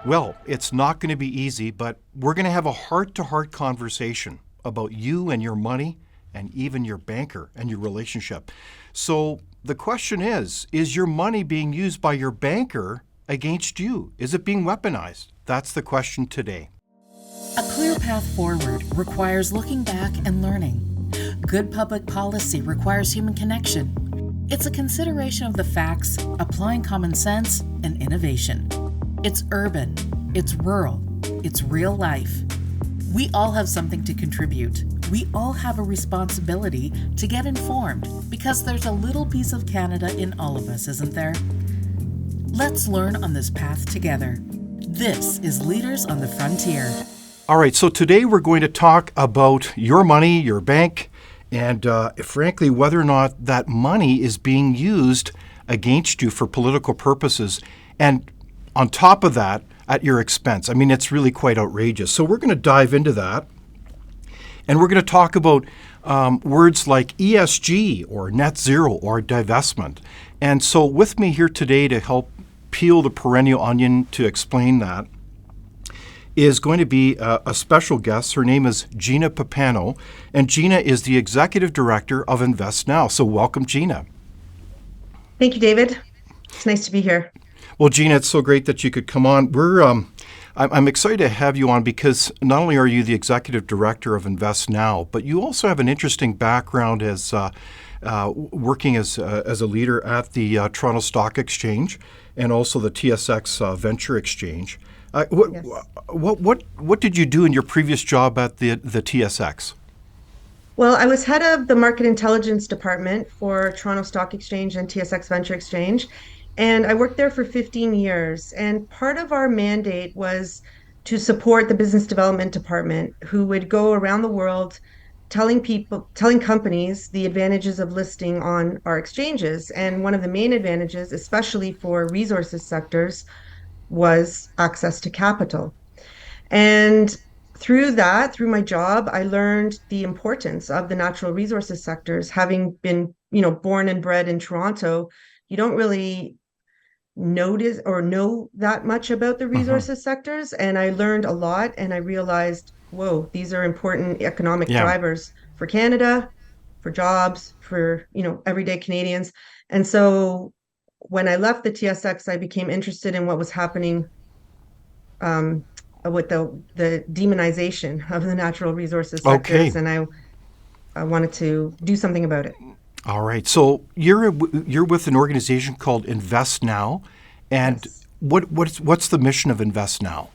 Well, it's not going to be easy, but we're going to have a heart to heart conversation about you and your money and even your banker and your relationship. So the question is your money being used by your banker against you? Is it being weaponized? That's the question today. A clear path forward requires looking back and learning. Good public policy requires human connection. It's a consideration of the facts, applying common sense and innovation. It's urban, it's rural, it's real life. We all have something to contribute. We all have a responsibility to get informed because there's a little piece of Canada in all of us, isn't there? Let's learn on this path together. This is Leaders on the Frontier. All right, so today we're going to talk about your money, your bank, and frankly, whether or not that money is being used against you for political purposes. And on top of that, at your expense. I mean, it's really quite outrageous. So we're going to dive into that. And we're going to talk about words like ESG or net zero or divestment. And so with me here today to help peel the perennial onion to explain that is going to be a special guest. Her name is Gina Pappano. And Gina is the Executive Director of Invest Now. So welcome, Gina. Thank you, David. It's nice to be here. Well, Gina, it's so great that you could come on. I'm excited to have you on because not only are you the executive director of Invest Now, but you also have an interesting background as working as a leader at the Toronto Stock Exchange and also the TSX Venture Exchange. Yes. What did you do in your previous job at the TSX? Well, I was head of the Market Intelligence Department for Toronto Stock Exchange and TSX Venture Exchange. And I worked there for 15 years. And part of our mandate was to support the business development department, who would go around the world telling companies the advantages of listing on our exchanges. And one of the main advantages, especially for resources sectors, was access to capital. And through my job, I learned the importance of the natural resources sectors. Having been, born and bred in Toronto, you don't really notice or know that much about the resources sectors. And I learned a lot and I realized, whoa, these are important economic drivers for Canada, for jobs, for, everyday Canadians. And so when I left the TSX, I became interested in what was happening with the demonization of the natural resources sectors. And I wanted to do something about it. All right. So you're with an organization called Invest Now, and Yes. what's the mission of Invest Now?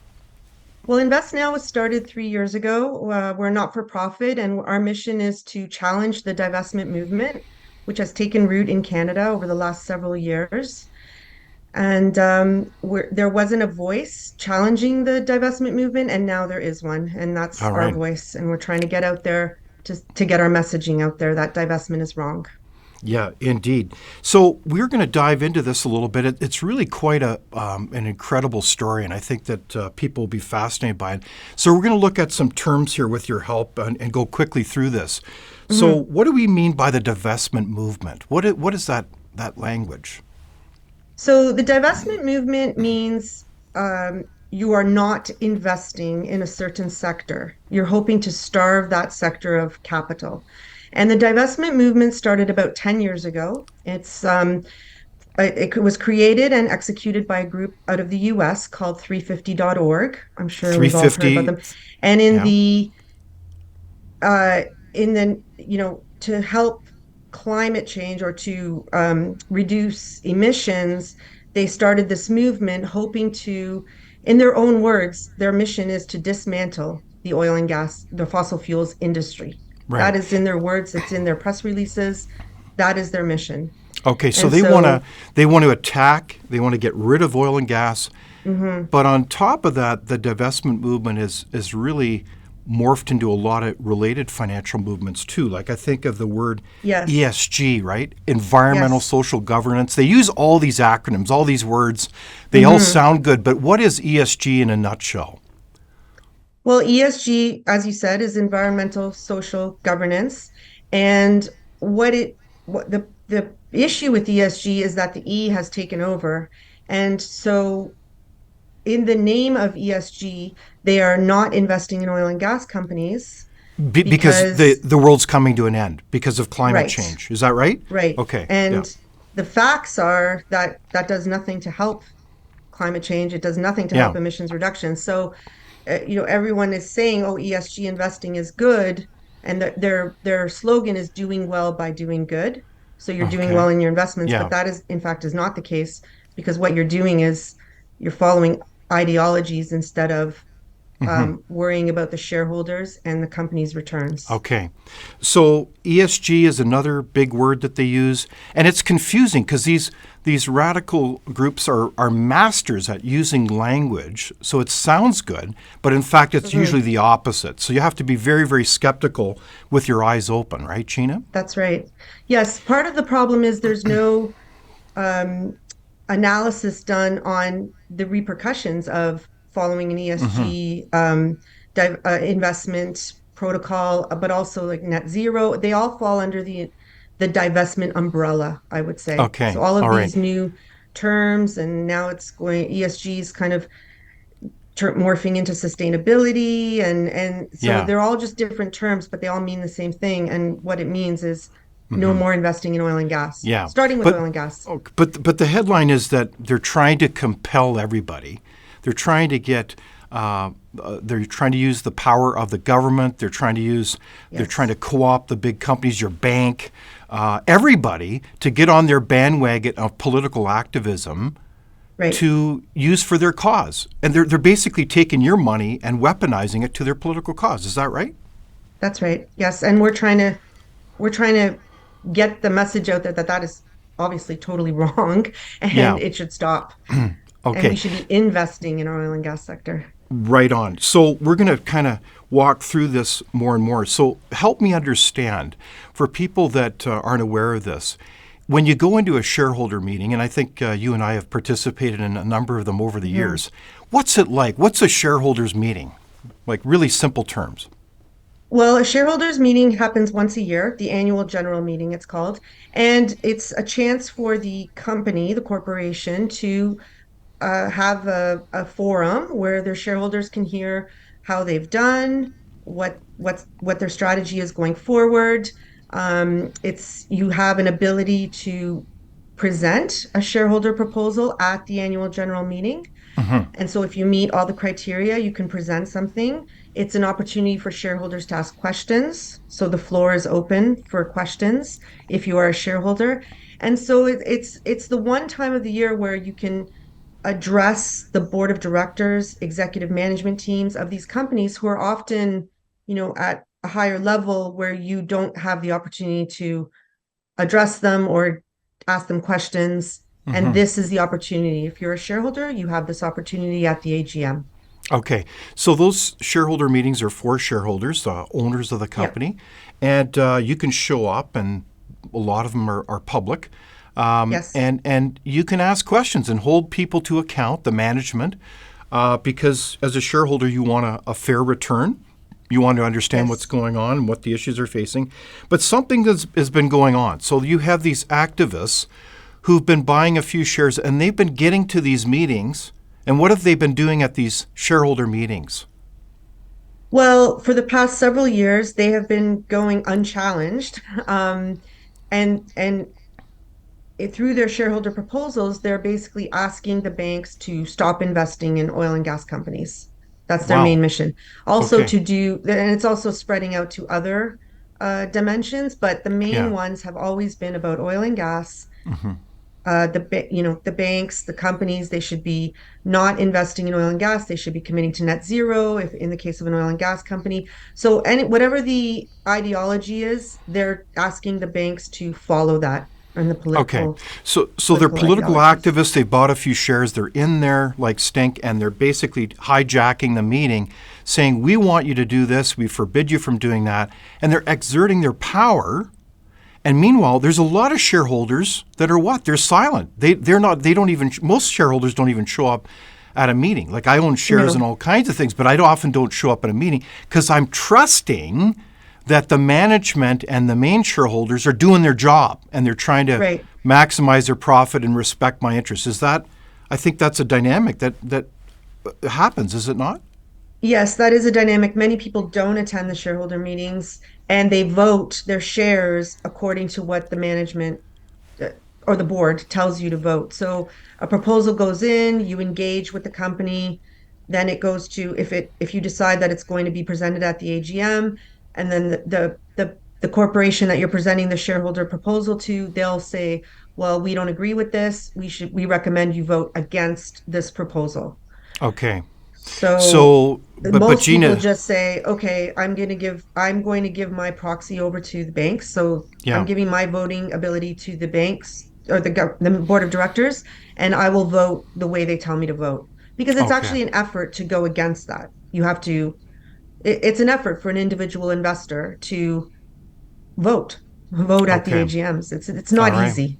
Well, Invest Now was started 3 years ago. We're not for profit, and our mission is to challenge the divestment movement, which has taken root in Canada over the last several years. And there wasn't a voice challenging the divestment movement, and now there is one, and that's All our right. voice. And we're trying to get out there to get our messaging out there that divestment is wrong. Yeah, indeed. So we're going to dive into this a little bit. It's really quite an incredible story, and I think that people will be fascinated by it. So we're going to look at some terms here with your help and go quickly through this. So what do we mean by the divestment movement? What is that language? So the divestment movement means you are not investing in a certain sector. You're hoping to starve that sector of capital. And the divestment movement started about 10 years ago. It was created and executed by a group out of the US called 350.org. I'm sure we've all heard 350. about them. And to help climate change or to reduce emissions, they started this movement hoping to, in their own words, their mission is to dismantle the oil and gas, the fossil fuels industry. Right. That is in their words, it's in their press releases. That is their mission. Okay, so And they want so, to attack, they want to get rid of oil and gas. But on top of that, the divestment movement is really morphed into a lot of related financial movements too. Like I think of the word yes, ESG, right? Environmental yes. social governance. They use all these acronyms, all these words. They all sound good, but what is ESG in a nutshell? Well, ESG, as you said, is environmental social governance. And the issue with ESG is that the E has taken over. And so in the name of ESG, they are not investing in oil and gas companies Because the because, the world's coming to an end because of climate right, change. Is that right? right. Okay. Yeah. And the facts are that that does nothing to help climate change. It does nothing to Yeah. help emissions reduction. So, everyone is saying, "Oh, ESG investing is good," and their slogan is "Doing well by doing good." So you're doing Okay. well in your investments, but Yeah. that is, in fact, is not the case because what you're doing is you're following ideologies instead of worrying about the shareholders and the company's returns. Okay. So ESG is another big word that they use, and it's confusing because these radical groups are masters at using language. So it sounds good, but in fact it's usually the opposite. So you have to be very, very skeptical with your eyes open, right, Gina? That's right. Yes, part of the problem is there's no um, analysis done on the repercussions of following an ESG investment protocol, but also like net zero. They all fall under the divestment umbrella, I would say. So Okay. all of All right. these new terms, and now it's going ESG is kind of morphing into sustainability, and so Yeah. they're all just different terms, but they all mean the same thing. And what it means is no more investing in oil and gas, Yeah. starting with But oil and gas. but the headline is that they're trying to compel everybody. They're trying to get. They're trying to use the power of the government. They're trying to use. They're trying Yes. to co-opt the big companies, your bank, everybody, to get on their bandwagon of political activism Right. to use for their cause. And they're basically taking your money and weaponizing it to their political cause. Is that right? That's right. Yes. And we're trying to get the message out there that that is obviously totally wrong and Yeah. it should stop. And we Okay. should be investing in our oil and gas sector. Right on. So we're going to kind of walk through this more and more. So help me understand for people that aren't aware of this. When you go into a shareholder meeting, and I think you and I have participated in a number of them over the years, what's it like? What's a shareholders meeting? Like really simple terms. Well, a shareholders meeting happens once a year, the annual general meeting, it's called. And it's a chance for the company, the corporation, to have a forum where their shareholders can hear how they've done, what their strategy is going forward. It's you have an ability to present a shareholder proposal at the annual general meeting. And so if you meet all the criteria, you can present something. It's an opportunity for shareholders to ask questions. So the floor is open for questions if you are a shareholder. And so it's the one time of the year where you can address the board of directors, executive management teams of these companies who are often, at a higher level where you don't have the opportunity to address them or ask them questions. And this is the opportunity. If you're a shareholder, you have this opportunity at the AGM. Okay. So those shareholder meetings are for shareholders, owners of the Yep. company, and you can show up, and a lot of them are public. Yes. And you can ask questions and hold people to account, the management, because as a shareholder, you want a fair return. You want to understand what's Yes. going on and what the issues are facing. But something has been going on. So you have these activists who've been buying a few shares, and they've been getting to these meetings. And what have they been doing at these shareholder meetings? Well, for the past several years, they have been going unchallenged. And through their shareholder proposals, they're basically asking the banks to stop investing in oil and gas companies. That's their main Wow. mission. Also Okay. to do, and it's also spreading out to other dimensions, but the main Yeah. ones have always been about oil and gas. The banks, the companies, they should be not investing in oil and gas. They should be committing to net zero if in the case of an oil and gas company. So whatever the ideology is, they're asking the banks to follow that and the Okay. political So they're political political ideologies. activists. They bought a few shares. They're in there like stink, and they're basically hijacking the meeting, saying, "We want you to do this. We forbid you from doing that." And they're exerting their power. And meanwhile, there's a lot of shareholders that are what? They're silent. They're not. They don't even. Most shareholders don't even show up at a meeting. Like I own shares in No, all kinds of things, but I often don't show up at a meeting because I'm trusting that the management and the main shareholders are doing their job and they're trying to right. maximize their profit and respect my interests. Is that? I think that's a dynamic that happens, is it not? Yes, that is a dynamic. Many people don't attend the shareholder meetings and they vote their shares according to what the management uh, or the board tells you to vote. So a proposal goes in, you engage with the company, then it goes to if you decide that it's going to be presented at the AGM, and then the corporation that you're presenting the shareholder proposal to, they'll say, well, we don't agree with this. We recommend you vote against this proposal. Okay. So So, but most people Gina, just say, okay, I'm going to give my proxy over to the banks. So I'm yeah, giving my voting ability to the banks or the board of directors, and I will vote the way they tell me to vote because it's okay, actually an effort to go against that. You have to, it's an effort for an individual investor to vote at the okay, AGMs. It's all not right. easy.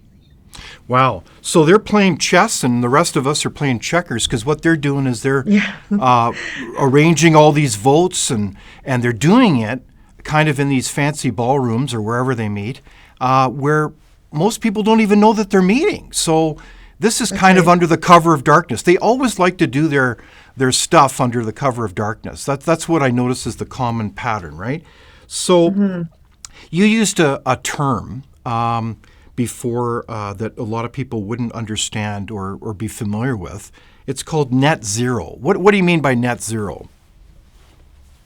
Wow. So they're playing chess, and the rest of us are playing checkers because what they're doing is they're Yeah. uh, arranging all these votes, and they're doing it kind of in these fancy ballrooms or wherever they meet, where most people don't even know that they're meeting. So this is That's kind of right. under the cover of darkness. They always like to do their stuff under the cover of darkness. That's what I notice is the common pattern, right? So Mhm. you used a term before that a lot of people wouldn't understand or be familiar with. It's called net zero. What do you mean by net zero?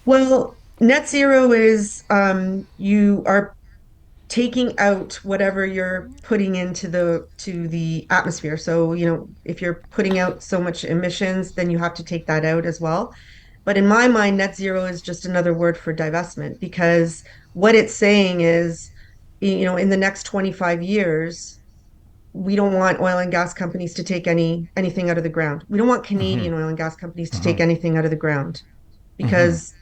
Well, net zero is you are taking out whatever you're putting into the atmosphere. So, if you're putting out so much emissions, then you have to take that out as well. But in my mind, net zero is just another word for divestment because what it's saying is, in the next 25 years, we don't want oil and gas companies to take anything out of the ground. We don't want Mm-hmm. Canadian oil and gas companies to Mm-hmm. take anything out of the ground Mm-hmm. because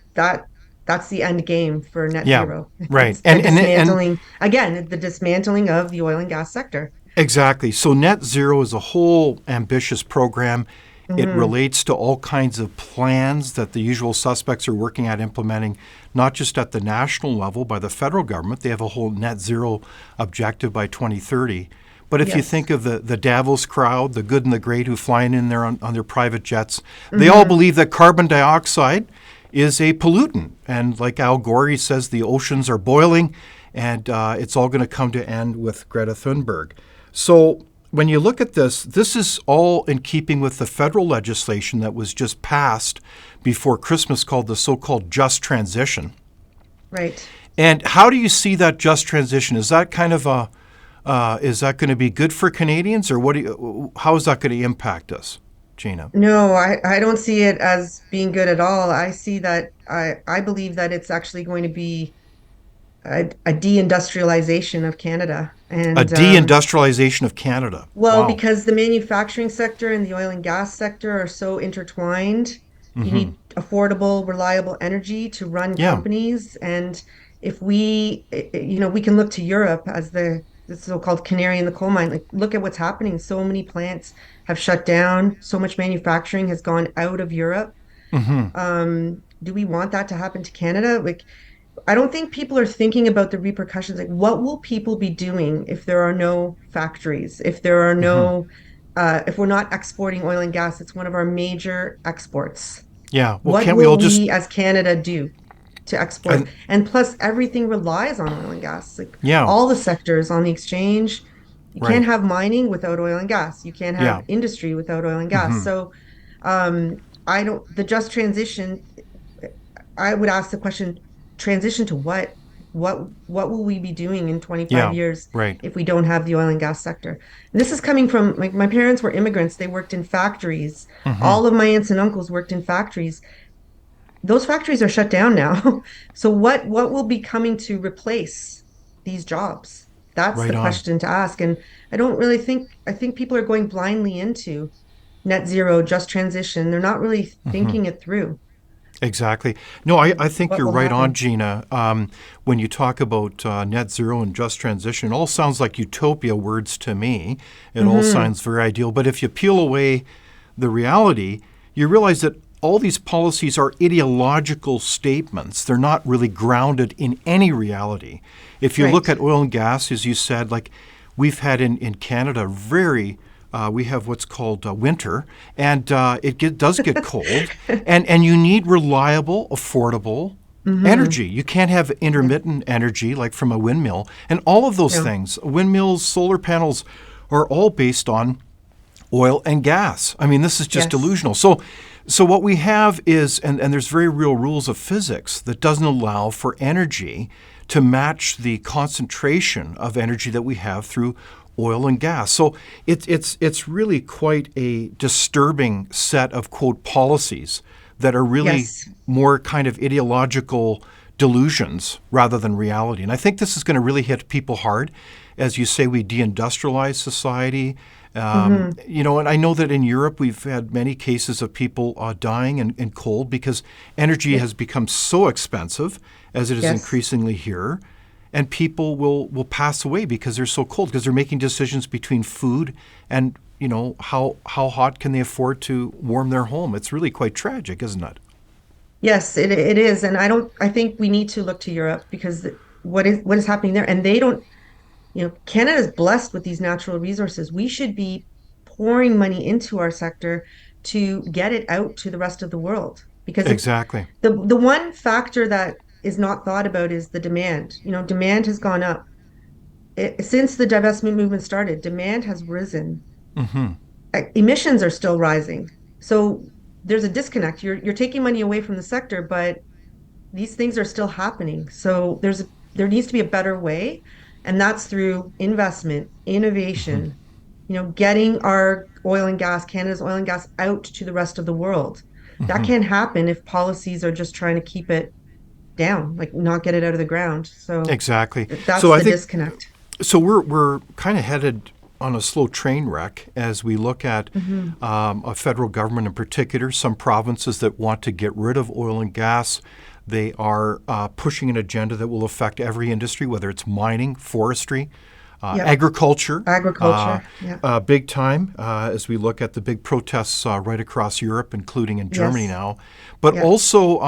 that's the end game for net Yeah, zero. right. It's the And dismantling, again, the dismantling of the oil and gas sector. exactly. So net zero is a whole ambitious program. It Hmm. relates to all kinds of plans that the usual suspects are working at implementing, not just at the national level by the federal government. They have a whole net zero objective by 2030. But if you Yes. think of the Davos crowd, the good and the great who flying in there on their private jets, they all Hmm. believe that carbon dioxide is a pollutant. And like Al Gore, he says the oceans are boiling and it's all going to come to end with Greta Thunberg. So when you look at this, this is all in keeping with the federal legislation that was just passed before Christmas called the so-called just transition. Right. And how do you see that just transition? Is that kind of a is that going to be good for Canadians, or how is that going to impact us, Gina? No, I don't see it as being good at all. I believe that it's actually going to be a deindustrialization of Canada. A And deindustrialization of Canada. well, Wow. because the manufacturing sector and the oil and gas sector are so intertwined, you Mm-hmm. need affordable, reliable energy to run Yeah. companies. And if we can look to Europe as the so-called canary in the coal mine. Like, look at what's happening. So many plants have shut down. So much manufacturing has gone out of Europe. Mm-hmm. Do we want that to happen to Canada? Like, I don't think people are thinking about the repercussions. Like, what will people be doing if there are no factories, Mm-hmm. if we're not exporting oil and gas? It's one of our major exports. Yeah. Well, What can't we will all just? we as Canada do to export? And And plus, everything relies on oil and gas. Like yeah. all the sectors on the exchange, you can't Right. have mining without oil and gas. You can't have Yeah. industry without oil and gas. Mm-hmm. So, I don't, the just transition, I would ask the question, transition to what? What will we be doing in 25 Yeah. years Right. if we don't have the oil and gas sector? And this is coming from like my parents were immigrants. They worked in factories. Mm-hmm. All of my aunts and uncles worked in factories. Those factories are shut down now. So what will be coming to replace these jobs? That's the Right on. question to ask. And I think people are going blindly into net zero, just transition. They're not really Mm-hmm. thinking it through. Exactly. No, I think What you're will right on, happen? Gina. When you talk about net zero and just transition, it all sounds like utopia words to me. It all Hmm. sounds very ideal. But if you peel away the reality, you realize that all these policies are ideological statements. They're not really grounded in any reality. If you look Right. at oil and gas, as you said, like we've had in Canada very we have what's called winter, and does get cold, and you need reliable, affordable energy. You can't have intermittent energy like from a windmill, and all of those No. things, windmills, solar panels, are all based on oil and gas. I mean, this is just Yes. delusional. So what we have is, and there's very real rules of physics that doesn't allow for energy to match the concentration of energy that we have through oil and gas. So it's really quite a disturbing set of, quote, policies that are really Yes. more kind of ideological delusions rather than reality. And I think this is going to really hit people hard. As you say, we deindustrialize society. And I know that in Europe we've had many cases of people dying in cold because energy has become so expensive, as it is Yes. increasingly here, and people will pass away because they're so cold, because they're making decisions between food and how hot can they afford to warm their home. It's really quite tragic, isn't it? Yes, it is. And I think we need to look to Europe because what is happening there? And they don't, Canada is blessed with these natural resources. We should be pouring money into our sector to get it out to the rest of the world. Because if Exactly. the one factor that is not thought about is the demand. Demand has gone up. Since the divestment movement started, demand has risen. Emissions are still rising. So there's a disconnect. You're taking money away from the sector, but these things are still happening. So there needs to be a better way, and that's through investment, innovation, getting our Canada's oil and gas out to the rest of the world. That can't happen if policies are just trying to keep it down, like not get it out of the ground. So Exactly. that's So I the think disconnect. so. We're kind of headed on a slow train wreck as we look at a federal government in particular. Some provinces that want to get rid of oil and gas. They are pushing an agenda that will affect every industry, whether it's mining, forestry, Yep. agriculture. Agriculture, yeah. Big time as we look at the big protests right across Europe, including in Germany Yes. now, but Yeah. also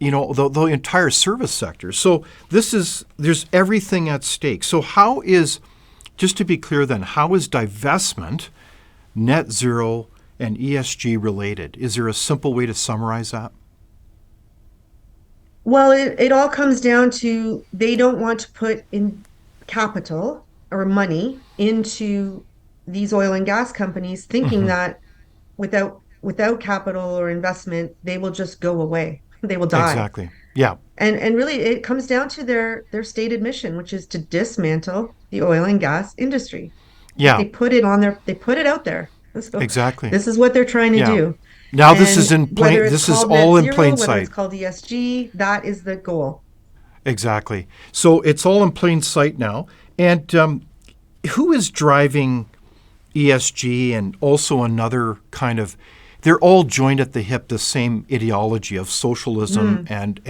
the entire service sector. So there's everything at stake. So just to be clear then, how is divestment, net zero, and ESG related? Is there a simple way to summarize that? Well, it all comes down to they don't want to put in capital or money into these oil and gas companies, thinking that without capital or investment, they will just go away. They will die. Exactly. Yeah. And really it comes down to their stated mission, which is to dismantle the oil and gas industry. Like Yeah. they put it out there. So Exactly. this is what they're trying to Yeah. do. Now this is And in whether plain. it's This is called all net in zero, plain whether it's sight. called ESG, that is the goal. Exactly. So it's all in plain sight now. And who is driving ESG and also another kind of? They're all joined at the hip, the same ideology of socialism and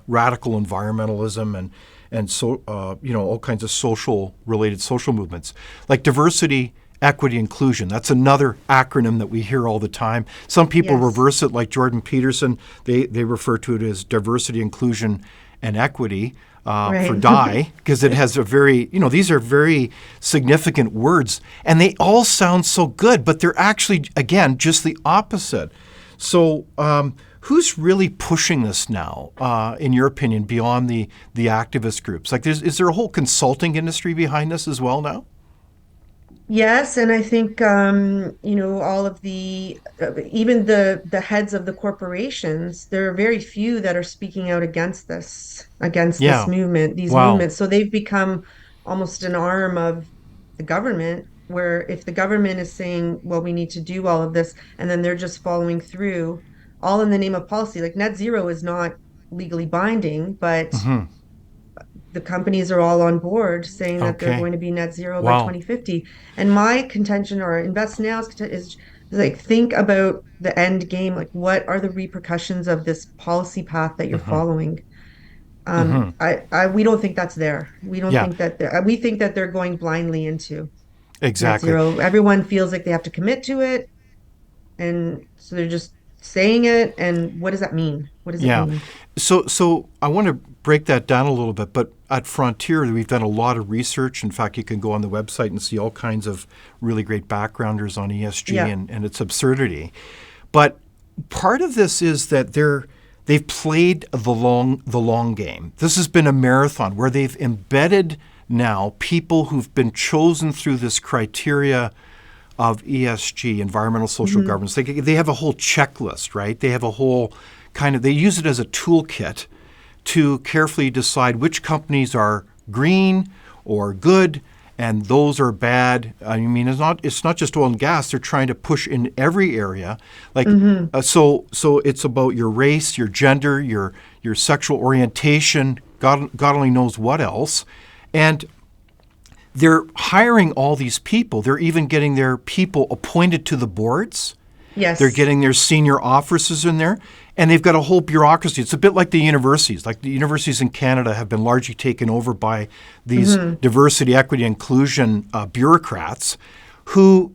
radical environmentalism and so all kinds of related social movements like diversity, equity, inclusion. That's another acronym that we hear all the time. Some people Yes. reverse it, like Jordan Peterson. They refer to it as diversity, inclusion, and equity for Right. DIE, because it has a very, these are very significant words, and they all sound so good, but they're actually, again, just the opposite. So who's really pushing this now, in your opinion, beyond the activist groups? Like, is there a whole consulting industry behind this as well now? Yes, and I think all of the even the heads of the corporations, there are very few that are speaking out against this Yeah. movement, these Wow. movements. So they've become almost an arm of the government, where if the government is saying, well, we need to do all of this, and then they're just following through, all in the name of policy. Like net zero is not legally binding, but the companies are all on board saying that they're Okay. going to be net zero by Wow. 2050. And my contention or Invest Now's is like think about the end game. Like what are the repercussions of this policy path that you're following? We don't think that's there. We don't Yeah. think that we think that they're going blindly into net Exactly. zero. Everyone feels like they have to commit to it. And so they're just saying it. And what does that mean? What does it Yeah. mean? So I want to break that down a little bit, but at Frontier, we've done a lot of research. In fact, you can go on the website and see all kinds of really great backgrounders on ESG Yeah. and its absurdity. But part of this is that they've played the long game. This has been a marathon where they've embedded now people who've been chosen through this criteria of ESG, environmental social governance. They have a whole checklist, right? They have a whole they use it as a toolkit to carefully decide which companies are green or good and those are bad. I mean, it's not just oil and gas. They're trying to push in every area. So it's about your race, your gender, your sexual orientation, God only knows what else. And they're hiring all these people. They're even getting their people appointed to the boards. Yes. They're getting their senior officers in there, and they've got a whole bureaucracy. It's a bit like the universities. Like the universities in Canada have been largely taken over by these diversity, equity, inclusion bureaucrats who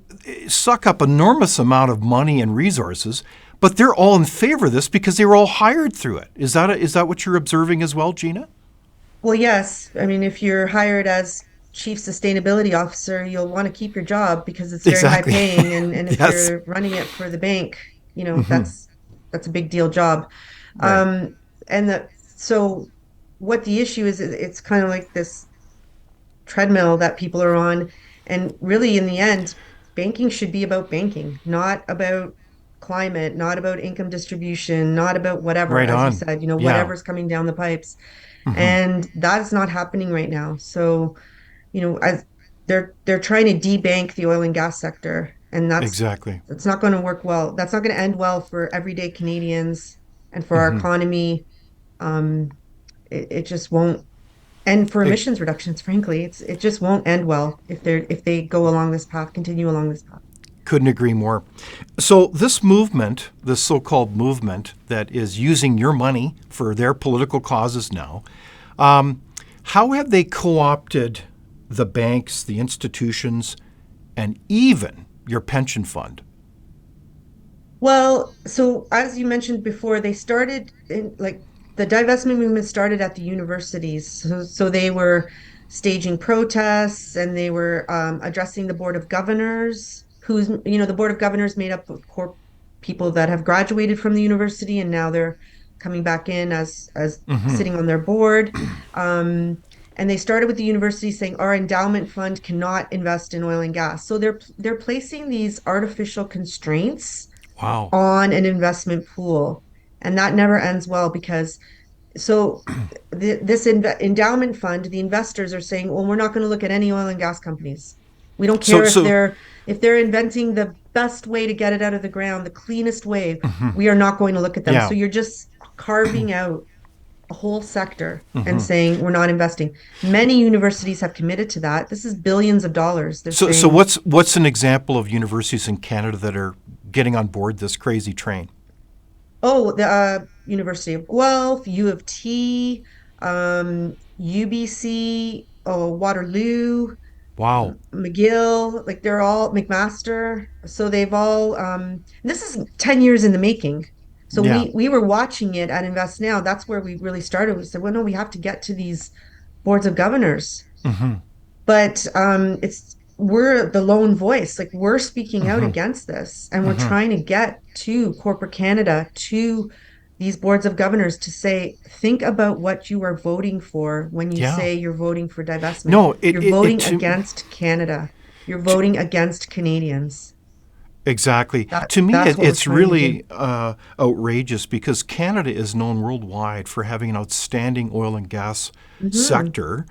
suck up enormous amount of money and resources, but they're all in favor of this because they were all hired through it. Is that what you're observing as well, Gina? Well, yes. I mean, if you're hired as chief sustainability officer, you'll want to keep your job because it's very high Exactly. paying. And if Yes. you're running it for the bank, that's a big deal job. Right. So what the issue is, it's kind of like this treadmill that people are on. And really, in the end, banking should be about banking, not about climate, not about income distribution, not about whatever, Right as you on. said, Yeah. whatever's coming down the pipes. And that's not happening right now. So, as they're trying to debank the oil and gas sector, and Exactly. that's not going to work well. That's not going to end well for everyday Canadians and for our economy. Um, it just won't. And for It emissions reductions, frankly, it just won't end well if they go along this path, continue along this path. couldn't agree more. So this movement, this so-called movement that is using your money for their political causes now, how have they co-opted the banks, the institutions, and even your pension fund? Well, so as you mentioned before, they started in like the divestment movement started at the universities. So they were staging protests and they were addressing the board of governors, the board of governors made up of core people that have graduated from the university and now they're coming back in as sitting on their board. And they started with the university saying our endowment fund cannot invest in oil and gas. So they're placing these artificial constraints Wow. on an investment pool. And that never ends well because this endowment fund, the investors are saying, well, we're not going to look at any oil and gas companies. We don't So, care so if they're inventing the best way to get it out of the ground, the cleanest way, we are not going to look at them. yeah. So you're just carving out a whole sector and saying we're not investing. Many universities have committed to that. This is billions of dollars. They're So saying, what's an example of universities in Canada that are getting on board this crazy train? oh, the University of Guelph, U of T, UBC, Waterloo, Wow. McGill, like they're all McMaster. So they've all this is 10 years in the making. So Yeah. we were watching it at Invest Now. That's where we really started. We said, well, no, we have to get to these boards of governors. But it's we're the lone voice. Like we're speaking out against this, and we're trying to get to corporate Canada, to these boards of governors to say, think about what you are voting for when you Yeah. say you're voting for divestment. No, You're voting against Canada. You're voting against Canadians. exactly. That To me, that's what we're it's trying to do. really outrageous because Canada is known worldwide for having an outstanding oil and gas sector.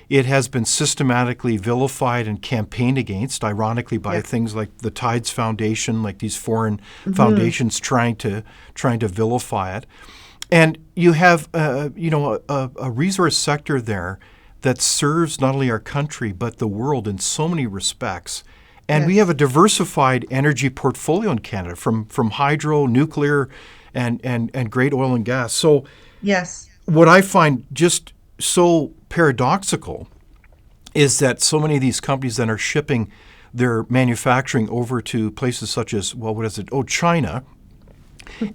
It has been systematically vilified and campaigned against, ironically, by Yeah. things like the Tides Foundation, like these foreign foundations trying to vilify it. And you have, a resource sector there that serves not only our country but the world in so many respects. And we have a Yes. diversified energy portfolio in Canada, from hydro, nuclear, and great oil and gas. So Yes. what I find just so paradoxical is that so many of these companies then are shipping their manufacturing over to places such as, well, what is it? Oh, China,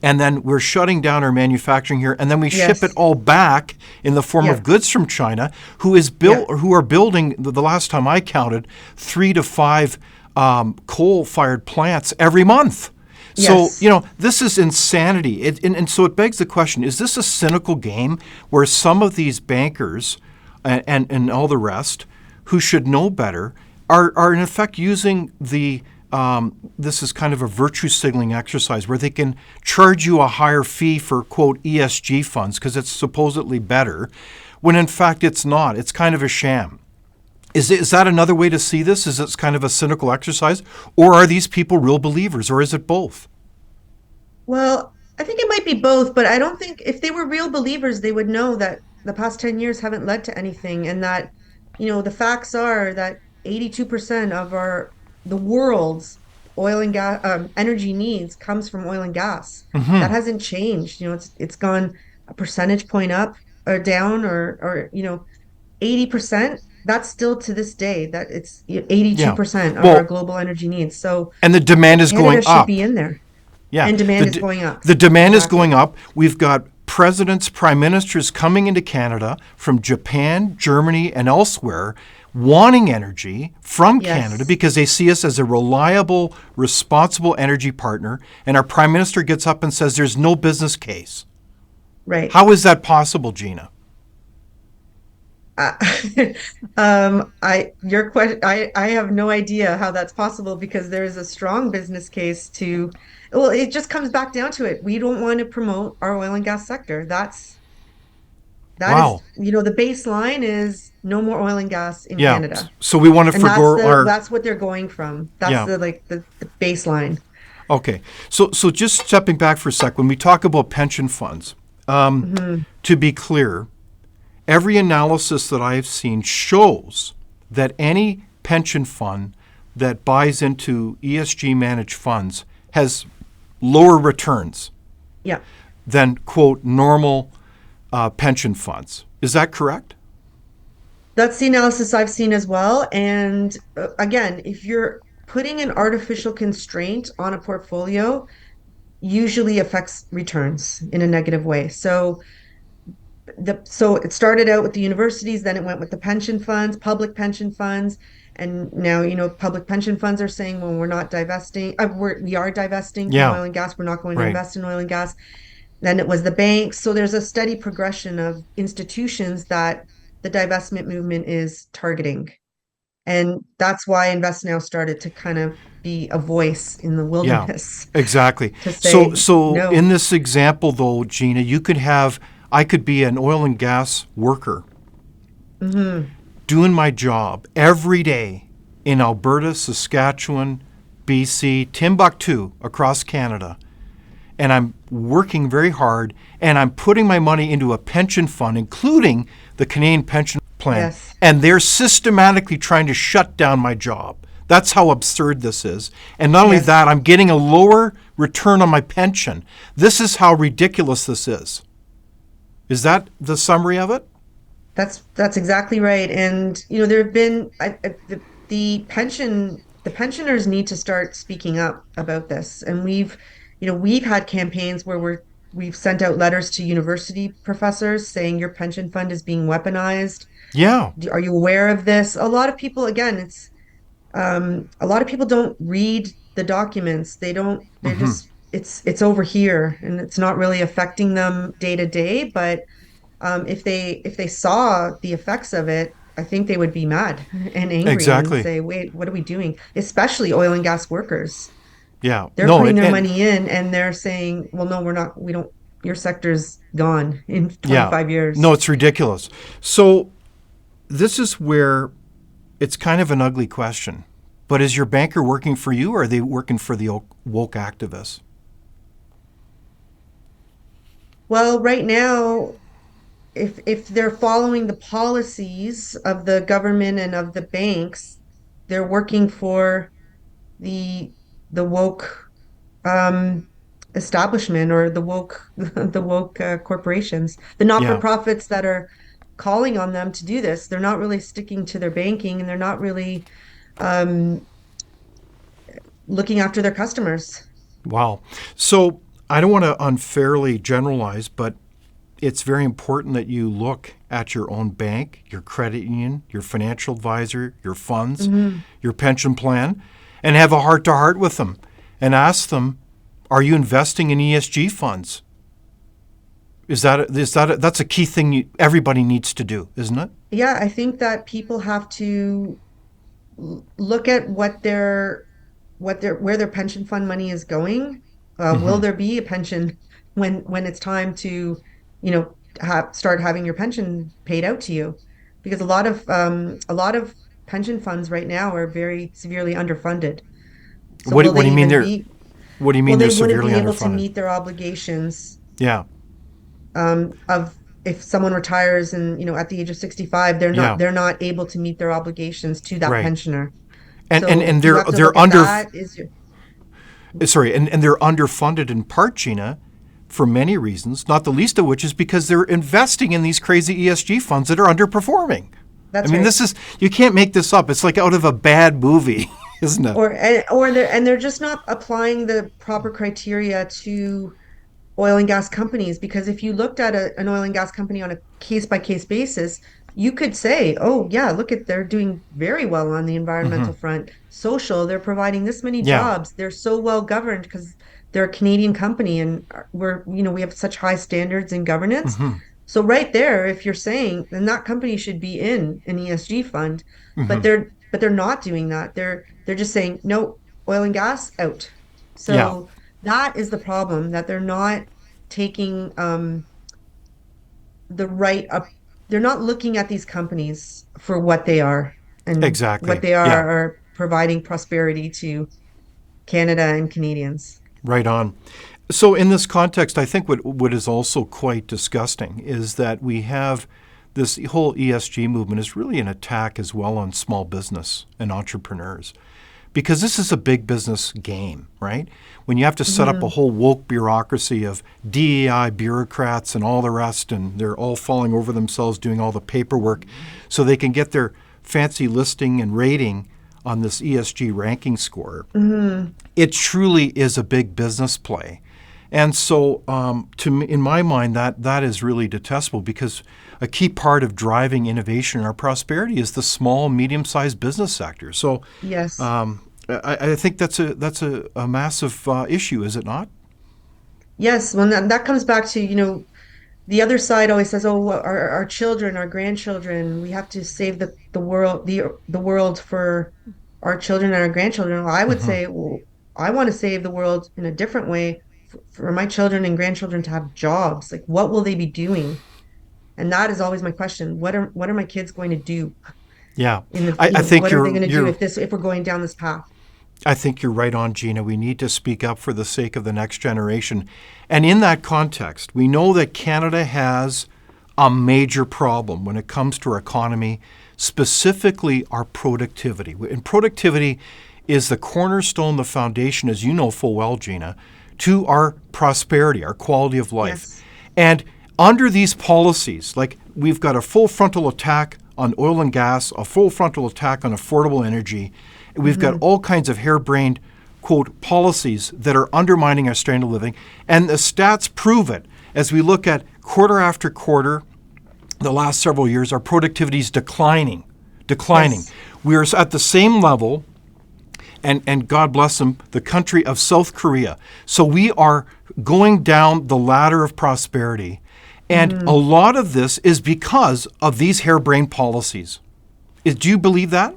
and then we're shutting down our manufacturing here, and then we ship it Yes. all back in the form of Yeah. goods from China, Yeah. who are building the last time I counted 3 to 5 coal-fired plants every month. So Yes. this is insanity, and so it begs the question: is this a cynical game where some of these bankers and all the rest, who should know better, are in effect using this is kind of a virtue signaling exercise where they can charge you a higher fee for, quote, ESG funds because it's supposedly better, when in fact it's not. It's kind of a sham. Is that another way to see this? Is it kind of a cynical exercise? Or are these people real believers? Or is it both? Well, I think it might be both, but I don't think if they were real believers, they would know that the past 10 years haven't led to anything and that, the facts are that 82% of the world's oil and gas energy needs comes from oil and gas. That hasn't changed. It's gone a percentage point up or down or 80%. That's still to this day that it's Yeah. 82% of our Well, global energy needs. So and the demand is Canada going should up. be in there. Yeah. And demand is going up. The demand is Exactly. going up. We've got presidents, prime ministers coming into Canada from Japan, Germany, and elsewhere wanting energy from Canada Yes. because they see us as a reliable, responsible energy partner. And our prime minister gets up and says there's no business case. Right. How is that possible, Gina? Uh, your question, I have no idea how that's possible because there is a strong business case well, it just comes back down to it. We don't want to promote our oil and gas sector. That is, Wow. the baseline is no more oil and gas in Yeah. Canada. So we want to And that's forgo our. that's what they're going from. That's Yeah. the baseline. Okay. So just stepping back for a sec, when we talk about pension funds, Hmm. to be clear, every analysis that I've seen shows that any pension fund that buys into ESG managed funds has lower returns Yeah. than, quote, normal pension funds. Is that correct? That's the analysis I've seen as well. And again, if you're putting an artificial constraint on a portfolio, usually affects returns in a negative way. So it started out with the universities, then it went with the pension funds, public pension funds, and now public pension funds are saying, well, we're not divesting, we are divesting from Yeah, oil and gas. We're not going to right. invest in oil and gas. Then it was the banks. So there's a steady progression of institutions that the divestment movement is targeting. And that's why Invest Now started to kind of be a voice in the Yeah, wilderness exactly. to So, say so in no. this example, though, Gina, I could be an oil and gas worker Hmm. doing my job every day in Alberta, Saskatchewan, BC, Timbuktu, across Canada, and I'm working very hard, and I'm putting my money into a pension fund, including the Canadian Pension Plan, Yes. and they're systematically trying to shut down my job. That's how absurd this is. And not only Yes. that, I'm getting a lower return on my pension. This is how ridiculous this is. Is that the summary of it? That's exactly right. And there have been the pensioners need to start speaking up about this. And we've had campaigns where we've sent out letters to university professors saying your pension fund is being weaponized. Yeah. Are you aware of this? A lot of people, again, a lot of people don't read the documents. They're just, it's over here and it's not really affecting them day to day. But if they saw the effects of it, I think they would be mad and angry and Exactly. say, wait, what are we doing? Especially oil and gas workers. Yeah. They're No, putting their and money in and they're saying, well, no, we don't, your sector's gone in yeah. 25 years. No, it's ridiculous. So this is where it's kind of an ugly question. But is your banker working for you, or are they working for the woke activists? Well, right now, if they're following the policies of the government and of the banks, they're working for the the woke um, establishment or the woke the woke corporations, the Yeah. not-for-profits that are calling on them to do this. They're not really sticking to their banking and they're not really um, looking after their customers. Wow. So I don't want to unfairly generalize, but it's very important that you look at your own bank, your credit union, your financial advisor, your funds, your pension plan, and have a heart-to-heart with them and ask them, are you investing in ESG funds? That's a key thing everybody needs to do, isn't it? Yeah, I think that people have to look at where their pension fund money is going. Will there be a pension when it's time to, start having your pension paid out to you? Because a lot of pension funds right now are very severely underfunded. So What, will what they do you mean even they're be, What do you will mean they're they wouldn't severely be able to underfunded? meet their obligations Yeah, of if someone retires and, at the age of 65, they're not yeah, they're not able to meet their obligations to that right. pensioner. And So you they're have to they're look at under that. Is your sorry, and they're underfunded in part, Gina, for many reasons, not the least of which is because they're investing in these crazy ESG funds that are underperforming. I That's mean, right. you can't make this up. It's like out of a bad movie, isn't it? Or they're just not applying the proper criteria to oil and gas companies, because if you looked at an oil and gas company on a case by case basis, you could say, oh yeah, look at, they're doing very well on the environmental front. Social, they're providing this many Yeah. jobs. They're so well governed because they're a Canadian company, and we have such high standards in governance. So right there, if you're saying, then that company should be in an ESG fund, but they're not doing that. They're just saying, no, oil and gas out. Yeah. So that is the problem, that they're not taking the right up. They're not looking at these companies for what they are, and what Exactly. they Yeah. are providing prosperity to Canada and Canadians. Right on. So, in this context, I think what is also quite disgusting is that we have this whole ESG movement is really an attack as well on small business and entrepreneurs. Because this is a big business game, right? When you have to set up a Mhm. whole woke bureaucracy of DEI bureaucrats and all the rest, and they're all falling over themselves doing all the paperwork so they can get their fancy listing and rating on this ESG ranking score. Mhm. It truly is a big business play. And so, to me, in my mind, that is really detestable, because a key part of driving innovation and our prosperity is the small, medium-sized business sector. So, Yes. I think that's a massive issue, is it not? Yes. Well, that comes back to, the other side always says, oh, well, our children, our grandchildren, we have to save the world for our children and our grandchildren. Well, I would say, well, I want to save the world in a different way, for my children and grandchildren to have jobs. Like, what will they be doing? And that is always my question. What are my kids going to do Yeah, in the, I think what are they going to do you're if we're going down this path? I think you're right on, Gina. We need to speak up for the sake of the next generation. And in that context, we know that Canada has a major problem when it comes to our economy, specifically our productivity. And productivity is the cornerstone, the foundation, as you know full well, Gina, to our prosperity, our quality of life. Yes. And under these policies, like we've got a full frontal attack on oil and gas, a full frontal attack on affordable energy. We've got all kinds of harebrained, quote, policies that are undermining our standard of living. And the stats prove it. As we look at quarter after quarter, the last several years, our productivity is declining. Yes. We are at the same level, and God bless them, the country of South Korea. So we are going down the ladder of prosperity. And a lot of this is because of these harebrained policies. Do you believe that?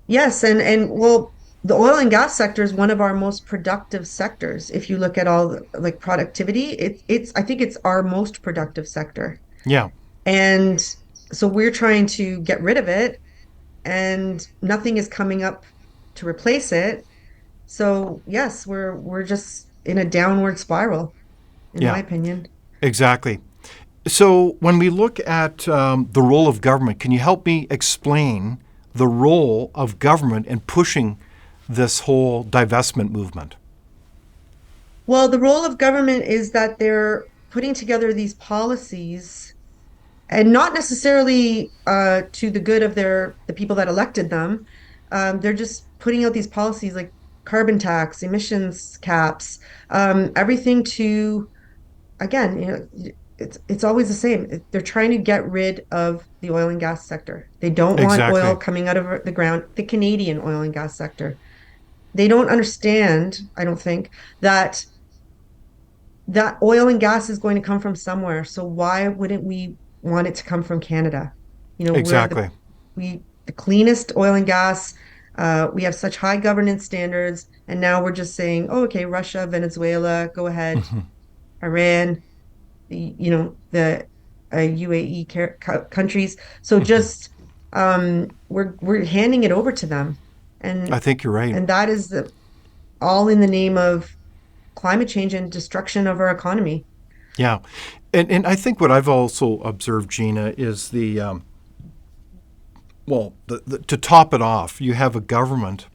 Yes, and well, the oil and gas sector is one of our most productive sectors. If you look at all like productivity, it's I think it's our most productive sector. Yeah. And so we're trying to get rid of it, and nothing is coming up to replace it. So yes, we're just in a downward spiral, in my Yeah, opinion. exactly. So when we look at the role of government, can you help me explain the role of government in pushing this whole divestment movement? Well, the role of government is that they're putting together these policies, and not necessarily to the good of the people that elected them. They're just putting out these policies, like carbon tax, emissions caps, everything to, again, it's always the same. They're trying to get rid of the oil and gas sector. They don't want oil Exactly. coming out of the ground, the Canadian oil and gas sector. They don't understand, I don't think, that that oil and gas is going to come from somewhere. So why wouldn't we want it to come from Canada? We're Exactly. the cleanest oil and gas. We have such high governance standards, and now we're just saying, oh, okay, Russia, Venezuela, go ahead, Mhm. Iran, the UAE countries. So Mhm. just we're handing it over to them, I and think you're right. that is all in the name of climate change and destruction of our economy. Yeah. And I think what I've also observed, Gina, is to top it off, you have a government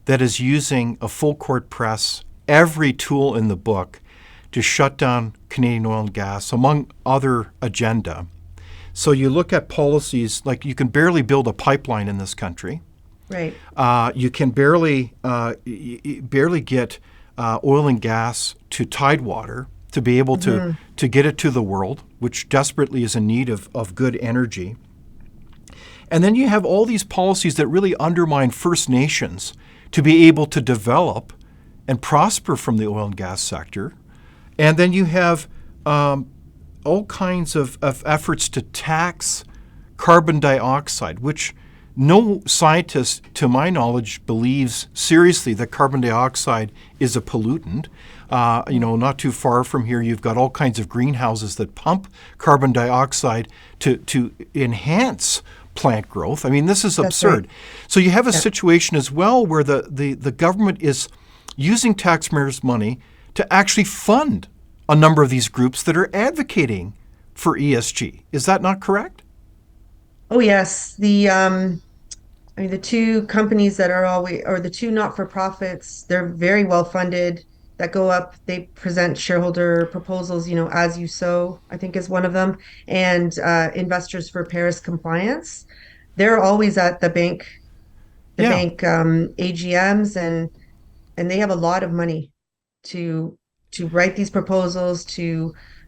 that is using a full court press, every tool in the book to shut down Canadian oil and gas, among other agenda. So you look at policies like you can barely build a pipeline in this country. Right. You can barely get oil and gas to Tidewater to be able Hmm. to get it to the world, which desperately is in need of good energy. And then you have all these policies that really undermine First Nations to be able to develop and prosper from the oil and gas sector. And then you have all kinds of efforts to tax carbon dioxide, which no scientist, to my knowledge, believes seriously that carbon dioxide is a pollutant. Not too far from here, you've got all kinds of greenhouses that pump carbon dioxide to enhance plant growth. I mean, this is That's right. absurd. So you have a Yeah. situation as well where the government is using taxpayers' money to actually fund a number of these groups that are advocating for ESG. Is that not correct? Oh, yes. I mean, the two companies that are always, or the two not-for-profits, they're very well funded that go up. They present shareholder proposals, as you sow, I think is one of them, and Investors for Paris Compliance. They're always at the Yeah. bank AGMs, and they have a lot of money to write these proposals,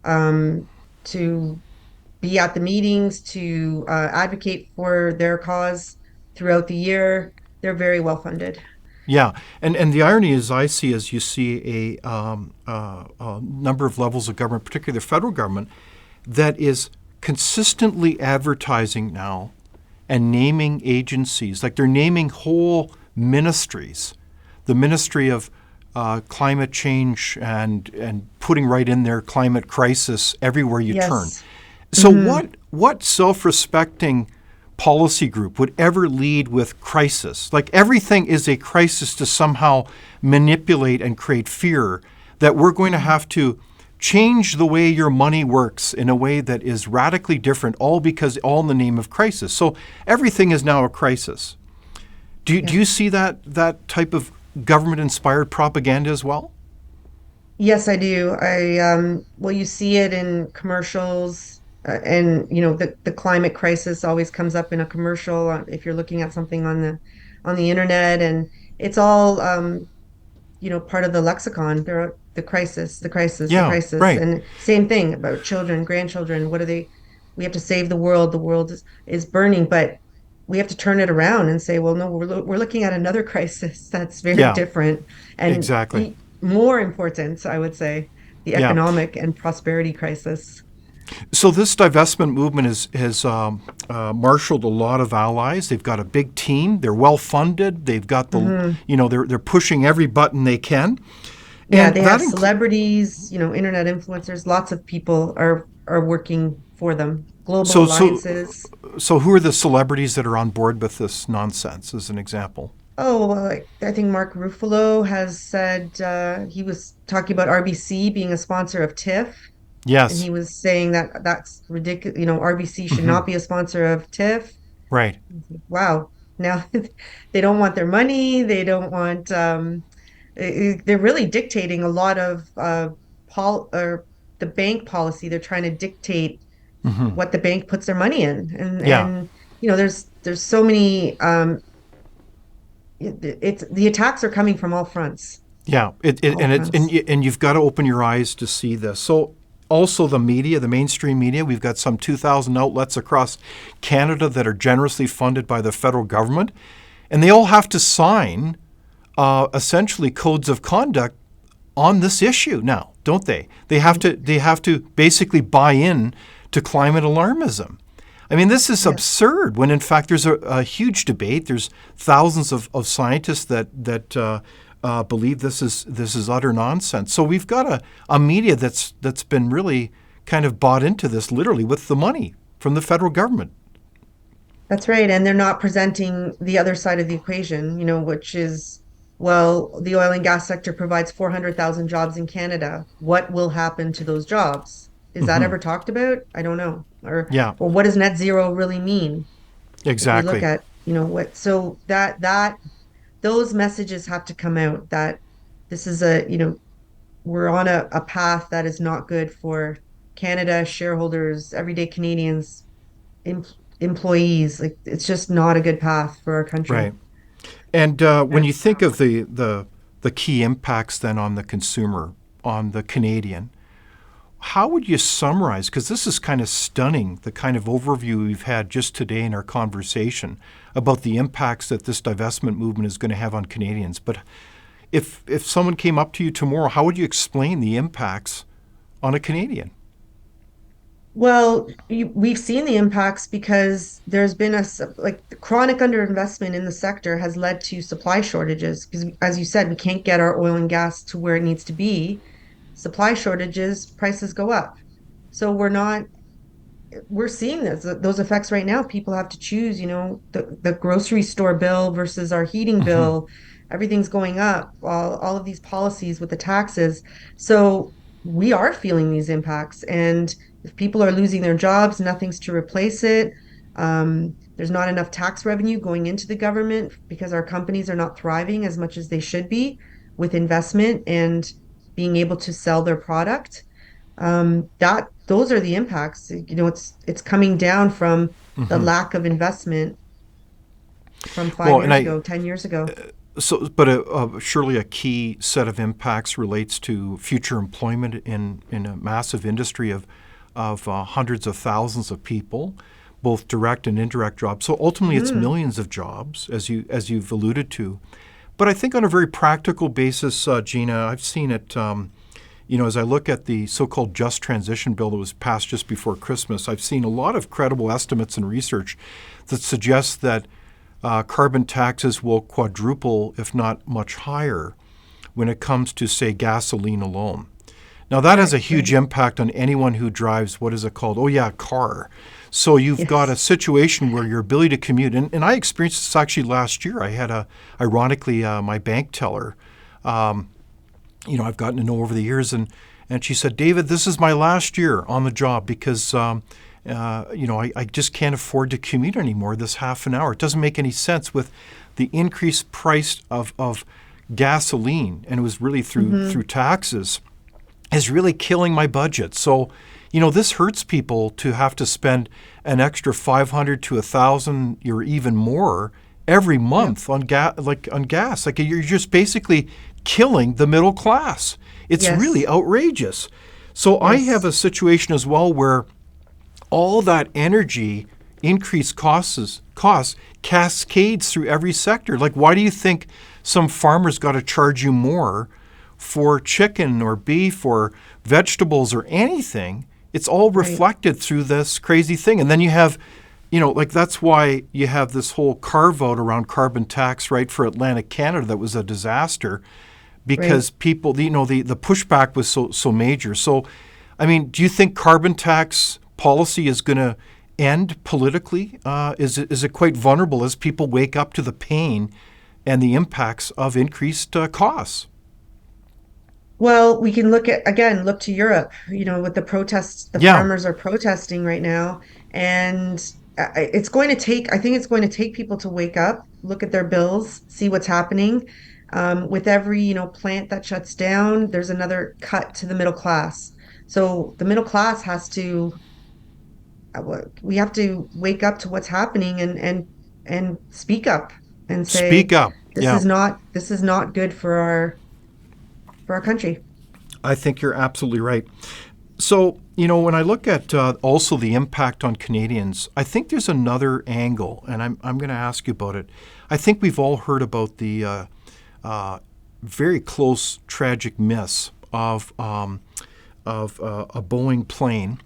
um, to be at the meetings, to advocate for their cause throughout the year. They're very well funded. Yeah, and the irony is, I see as you see a number of levels of government, particularly the federal government, that is consistently advertising now and naming agencies, like they're naming whole ministries, the Ministry of Climate Change, and putting right in there climate crisis everywhere you turn. Yes. So Hmm. what self-respecting policy group would ever lead with crisis? Like everything is a crisis to somehow manipulate and create fear that we're going to have to change the way your money works in a way that is radically different, all in the name of crisis. So everything is now a crisis. Do Yeah. you see that type of government-inspired propaganda as well? Yes, I do. Well, you see it in commercials, and the climate crisis always comes up in a commercial if you're looking at something on the internet, and it's all part of the lexicon. There are the crisis, the crisis, the Yeah, crisis, right. and same thing about children, grandchildren. What are they? We have to save the world. The world is burning, but we have to turn it around and say, well, no, we're looking at another crisis that's very Yeah, different and exactly. more important, I would say, the Yeah. economic and prosperity crisis. So this divestment movement has marshaled a lot of allies. They've got a big team. They're well funded. They've got Hmm. they're pushing every button they can, Yeah, and they that have includes. celebrities, internet influencers. Lots of people are working for them. Global So so alliances. so who are the celebrities that are on board with this nonsense? As an example. Oh, well, I think Mark Ruffalo has said he was talking about RBC being a sponsor of TIFF, and Yes. he was saying that that's ridiculous. RBC should Hmm. not be a sponsor of TIFF. Right. Wow. Now they don't want their money. They don't want. They're really dictating a lot of pol or the bank policy. They're trying to dictate Hmm. what the bank puts their money in, and Yeah. there's so many it's the attacks are coming from all fronts, Yeah, all fronts. and you've got to open your eyes to see this. So also the media, the mainstream media, we've got some 2,000 outlets across Canada that are generously funded by the federal government, and they all have to sign essentially codes of conduct on this issue now, don't they? They have to basically buy in to climate alarmism. I mean, this is Yes. absurd when in fact there's a huge debate. There's thousands of scientists that believe this is utter nonsense. So we've got a media that's been really kind of bought into this literally with the money from the federal government. That's right. And they're not presenting the other side of the equation, which is, well, the oil and gas sector provides 400,000 jobs in Canada. What will happen to those jobs? Is that ever talked about? I don't know. Yeah, Or what does net zero really mean? If we look exactly. at, so that those messages have to come out that this is we're on a path that is not good for Canada, shareholders, everyday Canadians, em employees. Like it's just not a good path for our country. Right. And when you think of the key impacts then on the consumer, on the Canadian, how would you summarize? Because this is kind of stunning, the kind of overview we've had just today in our conversation about the impacts that this divestment movement is going to have on Canadians. But if someone came up to you tomorrow, how would you explain the impacts on a Canadian? Well, we've seen the impacts because there's been like the chronic underinvestment in the sector has led to supply shortages. Because, as you said, we can't get our oil and gas to where it needs to be. Supply shortages, prices go up. So we're seeing those effects right now. People have to choose, the grocery store bill versus our heating bill. Everything's going up, all of these policies with the taxes. So we are feeling these impacts. And if people are losing their jobs, nothing's to replace it. There's not enough tax revenue going into the government because our companies are not thriving as much as they should be with investment and being able to sell their product. That those are the impacts. It's coming down from the lack of investment from five Well, and years I ago, 10 years ago. so but surely a key set of impacts relates to future employment in a massive industry of hundreds of thousands of people, both direct and indirect jobs. So ultimately, it's Hmm. millions of jobs, as you've alluded to. But I think on a very practical basis, Gina, I've seen it. As I look at the so-called just transition bill that was passed just before Christmas, I've seen a lot of credible estimates and research that suggests that carbon taxes will quadruple, if not much higher, when it comes to, say, gasoline alone. Now, that has a Right, huge right. impact on anyone who drives, what is it called? Oh, yeah, a car. So you've got a Yes. situation where your ability to commute, and I experienced this actually last year. I had ironically, my bank teller, I've gotten to know over the years, and she said, David, this is my last year on the job because, I just can't afford to commute anymore this half an hour. It doesn't make any sense with the increased price of gasoline, and it was really through Hmm. taxes, is really killing my budget. So, this hurts people to have to spend an extra 500 to 1,000 or even more every Yep. month on gas. Like you're just basically killing the middle class. It's really Yes. outrageous. So I have Yes. a situation as well where all that energy increased costs cascades through every sector. Like, why do you think some farmers got to charge you more for chicken or beef or vegetables or anything? It's all Right. reflected through this crazy thing. And then you have, like that's why you have this whole carve out around carbon tax, right, for Atlantic Canada that was a disaster Right. because people, the pushback was so major. So, I mean, do you think carbon tax policy is going to end politically? Is it quite vulnerable as people wake up to the pain and the impacts of increased costs? Well, we can look to Europe, with the protests, the Yeah, farmers are protesting right now. And I think it's going to take people to wake up, look at their bills, see what's happening. With every, plant that shuts down, there's another cut to the middle class. So the middle class we have to wake up to what's happening and speak up and speak say, up. This Yeah, is not good for our country. I think you're absolutely right. So, when I look at also the impact on Canadians, I think there's another angle, and I'm going to ask you about it. I think we've all heard about the very close, tragic miss of a Boeing plane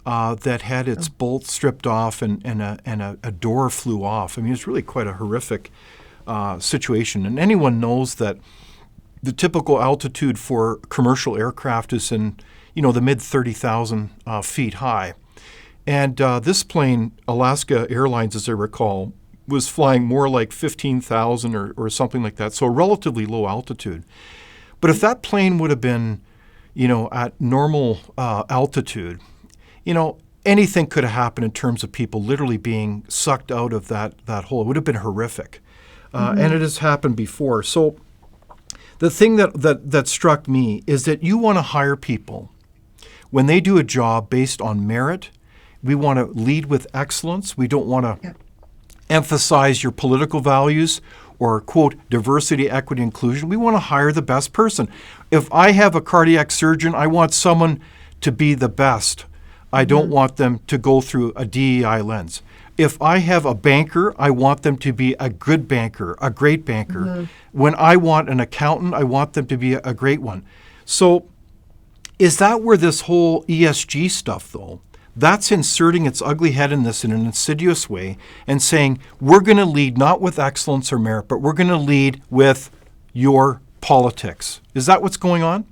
that had its bolt stripped off and a door flew off. I mean, it's really quite a horrific situation. And anyone knows that the typical altitude for commercial aircraft is in, the mid 30,000 feet high. And this plane, Alaska Airlines, as I recall, was flying more like 15,000 or something like that, so a relatively low altitude. But if that plane would have been, at normal altitude, anything could have happened in terms of people literally being sucked out of that hole. It would have been horrific. And it has happened before. So the thing that struck me is that you want to hire people when they do a job based on merit. We want to lead with excellence. We don't want to emphasize your political values or, quote, diversity, equity, inclusion. We want to hire the best person. If I have a cardiac surgeon, I want someone to be the best. I don't want them to go through a DEI lens. If I have a banker, I want them to be a good banker, a great banker. When I want an accountant, I want them to be a great one. So is that where this whole ESG stuff, though, that's inserting its ugly head in this in an insidious way and saying, we're going to lead not with excellence or merit, but we're going to lead with your politics. Is that what's going on?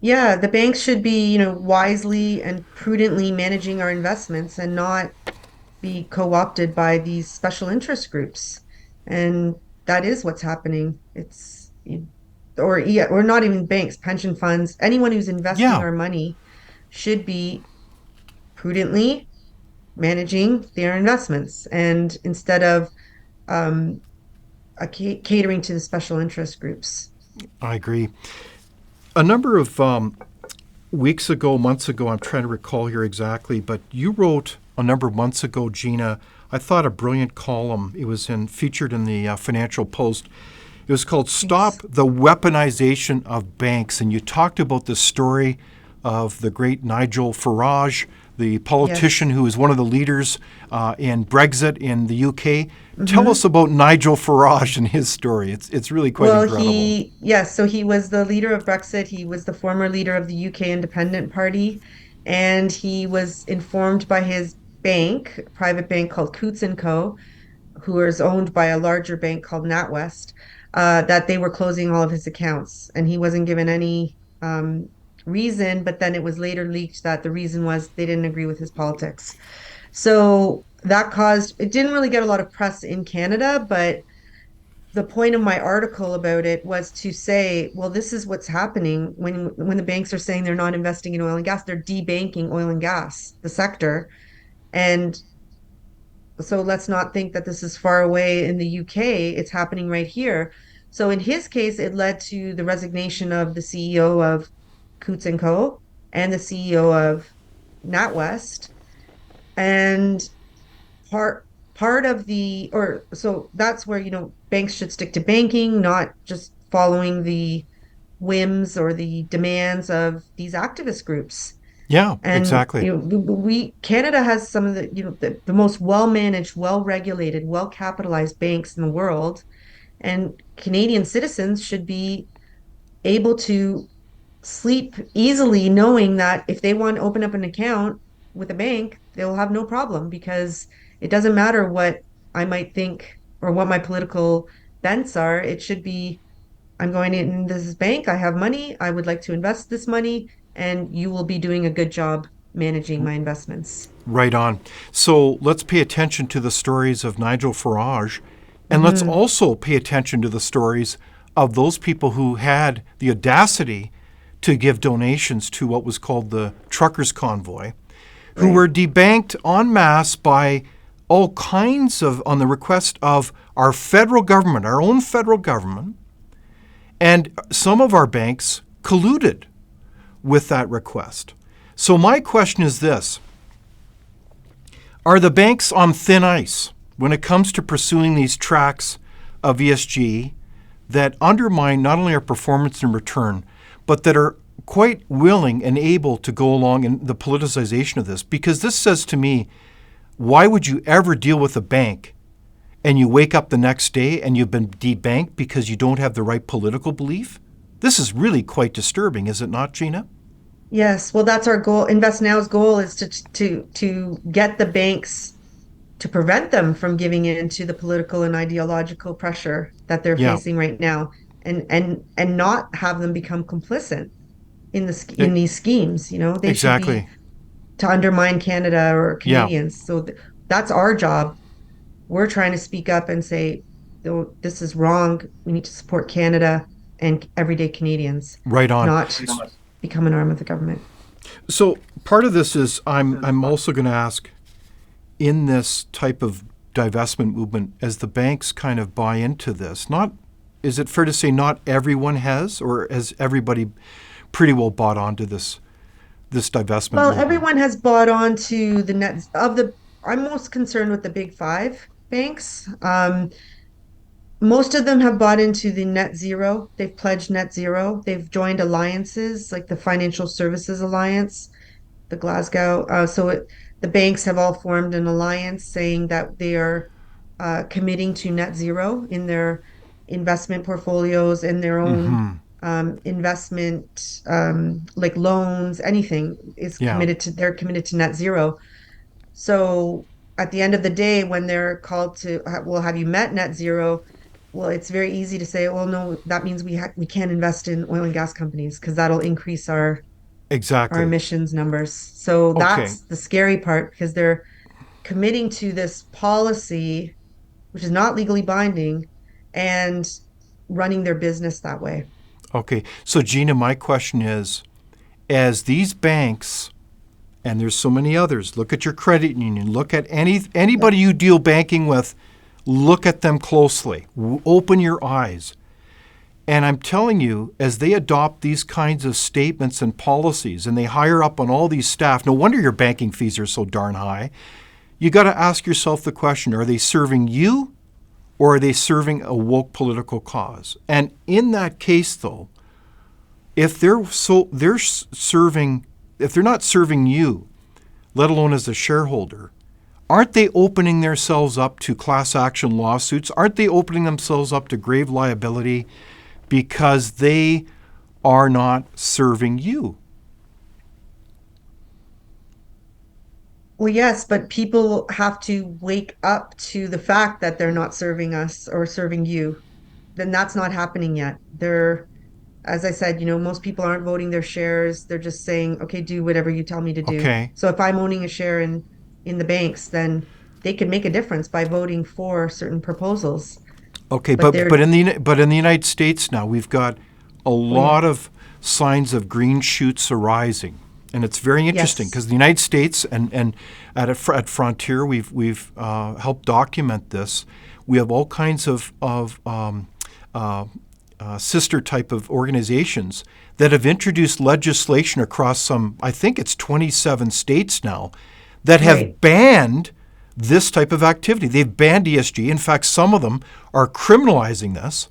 Yeah, the banks should be, wisely and prudently managing our investments and not be co-opted by these special interest groups. And that is what's happening. Or yeah, or not even banks, pension funds, anyone who's investing Yeah, our money should be prudently managing their investments and instead of um, catering to the special interest groups. I agree. A number of weeks ago, months ago, I'm trying to recall here exactly, but you wrote a number of months ago, Gina, I thought a brilliant column. It was featured in the Financial Post. It was called Stop Yes. the Weaponization of Banks. And you talked about the story of the great Nigel Farage, the politician Yes. who is one of the leaders in Brexit in the UK. Tell hmm us about Nigel Farage and his story. It's really quite Well, incredible. yes, so he was the leader of Brexit. He was the former leader of the UK Independent Party, and he was informed by his bank, a private bank called Coots and Co., who is owned by a larger bank called NatWest, that they were closing all of his accounts. And he wasn't given any reason, but then it was later leaked that the reason was they didn't agree with his politics. So that caused, it didn't really get a lot of press in Canada, but the point of my article about it was to say, well, this is what's happening when the banks are saying they're not investing in oil and gas, they're debanking oil and gas, the sector. And so let's not think that this is far away in the UK. It's happening right here. So in his case, it led to the resignation of the CEO of Coots and Co. and the CEO of NatWest. And part part of the or so that's where, banks should stick to banking, not just following the whims or the demands of these activist groups. Yeah, And exactly. we Canada has some of the most well-managed, well-regulated, well-capitalized banks in the world, and Canadian citizens should be able to sleep easily knowing that if they want to open up an account with a bank, they'll have no problem because it doesn't matter what I might think or what my political bents are. It should be, I'm going in this bank, I have money, I would like to invest this money, and you will be doing a good job managing my investments. Right on. So let's pay attention to the stories of Nigel Farage, and let's hmm also pay attention to the stories of those people who had the audacity to give donations to what was called the Truckers Convoy, who Right. were debanked en masse by all kinds of, on the request of our federal government, our own federal government, and some of our banks colluded with that request. So my question is this. Are the banks on thin ice when it comes to pursuing these tracks of ESG that undermine not only our performance and return, but that are quite willing and able to go along in the politicization of this. Because this says to me, why would you ever deal with a bank and you wake up the next day and you've been debanked because you don't have the right political belief? This is really quite disturbing, is it not, Gina? Yes, well, that's our goal. Invest Now's goal is to get the banks to prevent them from giving in to the political and ideological pressure that they're Yeah, facing right now, and not have them become complicit e- in these schemes. They should be exactly. to undermine Canada or Yeah, Canadians. So that's our job. We're trying to speak up and say, "Oh, this is wrong. We need to support Canada and everyday Canadians, right on. not become an arm of the government." So part of this is I'm also going to ask, in this type of divestment movement, as the banks kind of buy into this, not is it fair to say not everyone has, or has everybody pretty well bought onto this divestment Well, movement? everyone has bought on to the net of the. I'm most concerned with the big five banks. Most of them have bought into the net zero. They've pledged net zero. They've joined alliances like the Financial Services Alliance, the Glasgow. The banks have all formed an alliance saying that they are committing to net zero in their investment portfolios and their own Mm-hmm. investment, like loans, anything is Yeah, committed to. They're committed to net zero. So at the end of the day, when they're called to, well, have you met net zero? Well, it's very easy to say, well, no, that means we can't invest in oil and gas companies because that'll increase our exactly. emissions numbers. So Okay. that's the scary part because they're committing to this policy, which is not legally binding, and running their business that way. Okay. So Gina, my question is, as these banks, and there's so many others, look at your credit union, look at Yeah. anybody you deal banking with, look at them closely. Open your eyes. And I'm telling you, as they adopt these kinds of statements and policies and they hire up on all these staff, no wonder your banking fees are so darn high. You got to ask yourself the question, are they serving you or are they serving a woke political cause? And in that case, though, if they're serving, if they're not serving you, let alone as a shareholder, aren't they opening themselves up to class action lawsuits? Aren't they opening themselves up to grave liability because they are not serving you? Well, yes, but people have to wake up to the fact that they're not serving us or serving you. Then that's not happening yet. As I said, most people aren't voting their shares. They're just saying, okay, do whatever you tell me to do. Okay. So if I'm owning a share in the banks, then they can make a difference by voting for certain proposals. Okay, But but in the United States now we've got a oh yeah, lot of signs of green shoots arising, and it's very interesting yes, because the United States and at Frontier we've helped document this. We have all kinds of sister type of organizations that have introduced legislation across some, I think it's 27 states now, that right, have banned this type of activity. They've banned ESG. In fact, some of them are criminalizing this.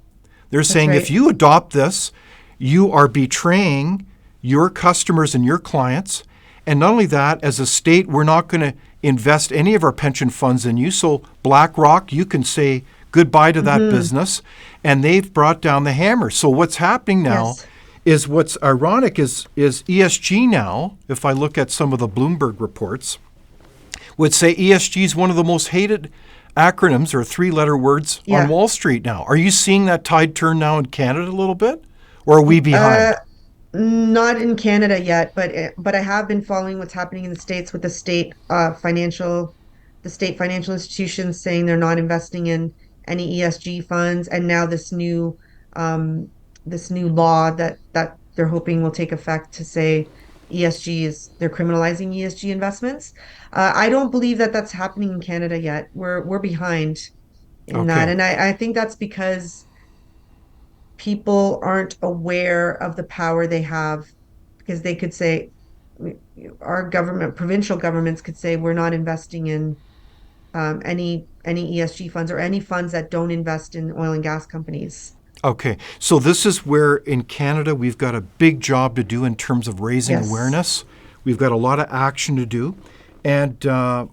They're that's saying if right. you adopt this, you are betraying your customers and your clients. And not only that, as a state, we're not going to invest any of our pension funds in you. So BlackRock, you can say goodbye to that Hmm. business. And they've brought down the hammer. So what's happening now Yes, is what's ironic is ESG now, if I look at some of the Bloomberg reports, would say ESG is one of the most hated acronyms or three-letter words on yeah. Wall Street now. Are you seeing that tide turn now in Canada a little bit? Or are we Uh, behind? Not in Canada yet, but I have been following what's happening in the States with the state financial institutions saying they're not investing in any ESG funds, and now um, this new law that they're hoping will take effect to say ESG is they're criminalizing ESG investments. I don't believe that that's happening in Canada yet. We're behind in that, Okay. and I think that's because people aren't aware of the power they have because they could say our government, provincial governments could say we're not investing in any ESG funds or any funds that don't invest in oil and gas companies. Okay, so this is where in Canada we've got a big job to do in terms of raising Yes. awareness. We've got a lot of action to do, and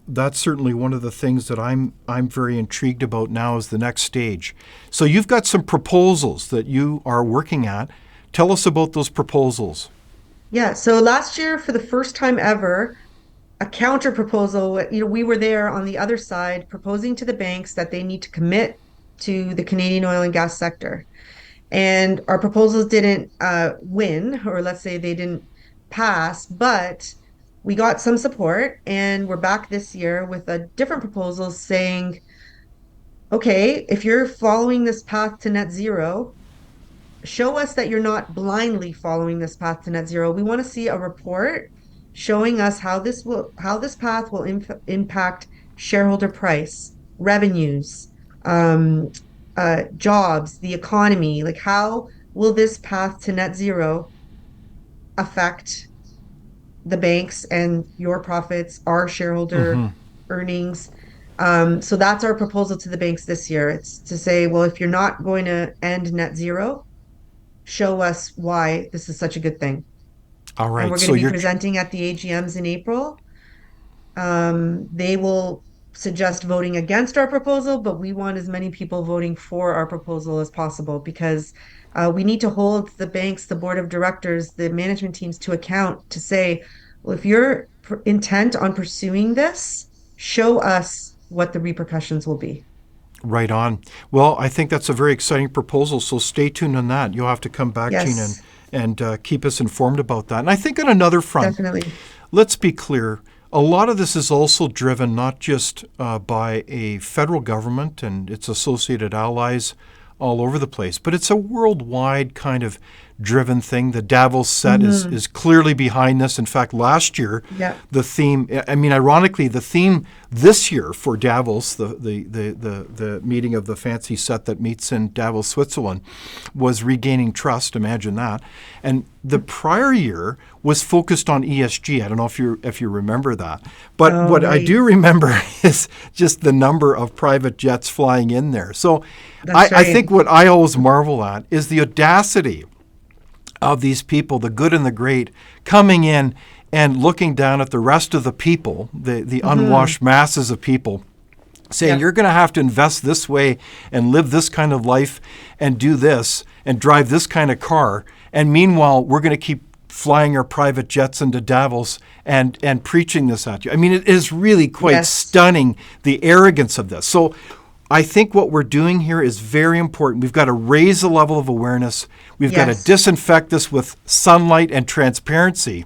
that's certainly one of the things that I'm very intrigued about now is the next stage. So you've got some proposals that you are working at. Tell us about those proposals. Yeah. So last year, for the first time ever, a counter proposal, we were there on the other side proposing to the banks that they need to commit to the Canadian oil and gas sector. And our proposals didn't win, or let's say they didn't pass, but we got some support, and we're back this year with a different proposal saying, okay, if you're following this path to net zero, show us that you're not blindly following this path to net zero. We want to see a report showing us how this path will impact shareholder price, revenues, um, jobs, the economy. Like, how will this path to net zero affect the banks and your profits, our shareholder earnings? So that's our proposal to the banks this year. It's to say, well, if you're not going to end net zero, show us why this is such a good thing. All And right, we're going so to be you're presenting at the AGMs in April. They will suggest voting against our proposal, but we want as many people voting for our proposal as possible because we need to hold the banks, the board of directors, the management teams to account to say, well, if you're intent on pursuing this, show us what the repercussions will be. right on. Well, I think that's a very exciting proposal, so stay tuned on that. You'll have to come back, Gina, Yes, and keep us informed about that. And I think on another front, definitely. let's be clear. A lot of this is also driven not just by a federal government and its associated allies all over the place, but it's a worldwide kind of driven thing. The Davos set is clearly behind this. In fact, last year, Yeah. the theme, I mean, ironically, the theme this year for Davos, the meeting of the fancy set that meets in Davos, Switzerland, was regaining trust. Imagine that. And the prior year was focused on ESG. I don't know if you remember that. But Oh, what I right. do remember is just the number of private jets flying in there. So That's I think right. what I always marvel at is the audacity of these people, the good and the great, coming in and looking down at the rest of the people, the unwashed masses of people, saying, Yeah. you're going to have to invest this way and live this kind of life and do this and drive this kind of car. And meanwhile, we're going to keep flying our private jets into Davos and preaching this at you. I mean, it is really quite Yes. stunning, the arrogance of this. So I think what we're doing here is very important. We've got to raise the level of awareness. We've got to Yes. disinfect this with sunlight and transparency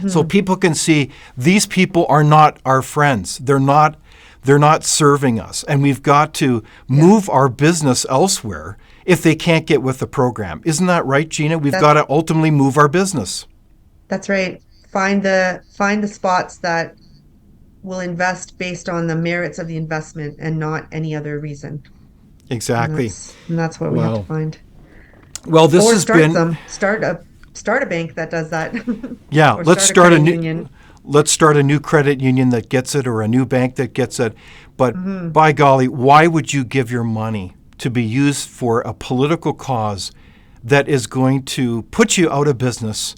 so people can see these people are not our friends. They're not serving us. And we've got to move our business elsewhere if they can't get with the program. Isn't that right, Gina? We've That, got to ultimately move our business. that's right. Find the spots that will invest based on the merits of the investment and not any other reason. And Exactly. that's what we have to Wow. find. Well, this Or has been, start a bank that does that. yeah, Or let's start a start a credit new union. let's start a new credit union that gets it or a new bank that gets it. But Mm-hmm. by golly, why would you give your money to be used for a political cause that is going to put you out of business,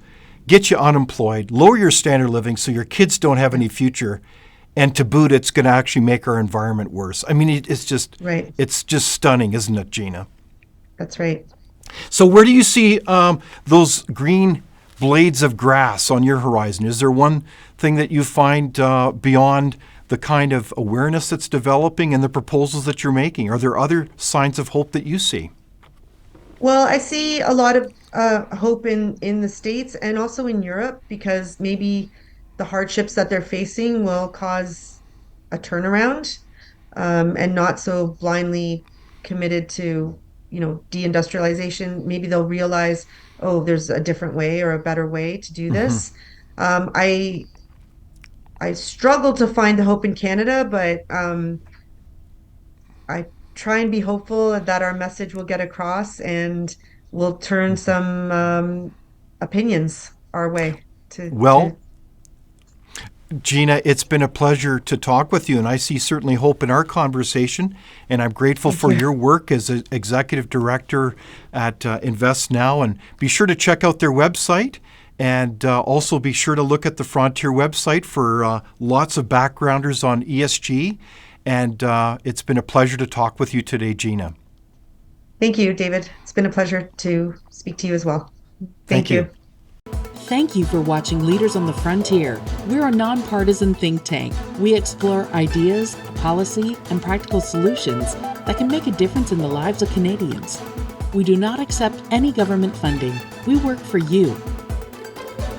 get you unemployed, lower your standard of living so your kids don't have any future, and to boot, it's going to actually make our environment worse. I mean, Right. it's just stunning, isn't it, Gina? That's right. So where do you see those green blades of grass on your horizon? Is there one thing that you find beyond the kind of awareness that's developing and the proposals that you're making? Are there other signs of hope that you see? Well, I see a lot of hope in the States and also in Europe because maybe the hardships that they're facing will cause a turnaround, and not so blindly committed to, deindustrialization. Maybe they'll realize, oh, there's a different way or a better way to do this. Um, I I struggle to find the hope in Canada, but I try and be hopeful that our message will get across and will turn some opinions our way to Well, Gina, it's been a pleasure to talk with you, and I see certainly hope in our conversation, and I'm grateful for your work as an executive director at Invest Now. And be sure to check out their website, and also be sure to look at the Frontier website for lots of backgrounders on ESG. And it's been a pleasure to talk with you today, Gina. Thank you, David. It's been a pleasure to speak to you as well. Thank you. Thank you for watching Leaders on the Frontier. We're a nonpartisan think tank. We explore ideas, policy, and practical solutions that can make a difference in the lives of Canadians. We do not accept any government funding. We work for you.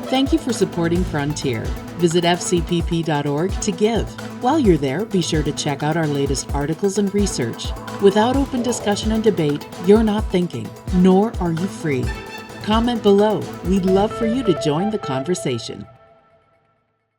Thank you for supporting Frontier. Visit fcpp.org to give. While you're there, be sure to check out our latest articles and research. Without open discussion and debate, you're not thinking, nor are you free. Comment below. We'd love for you to join the conversation.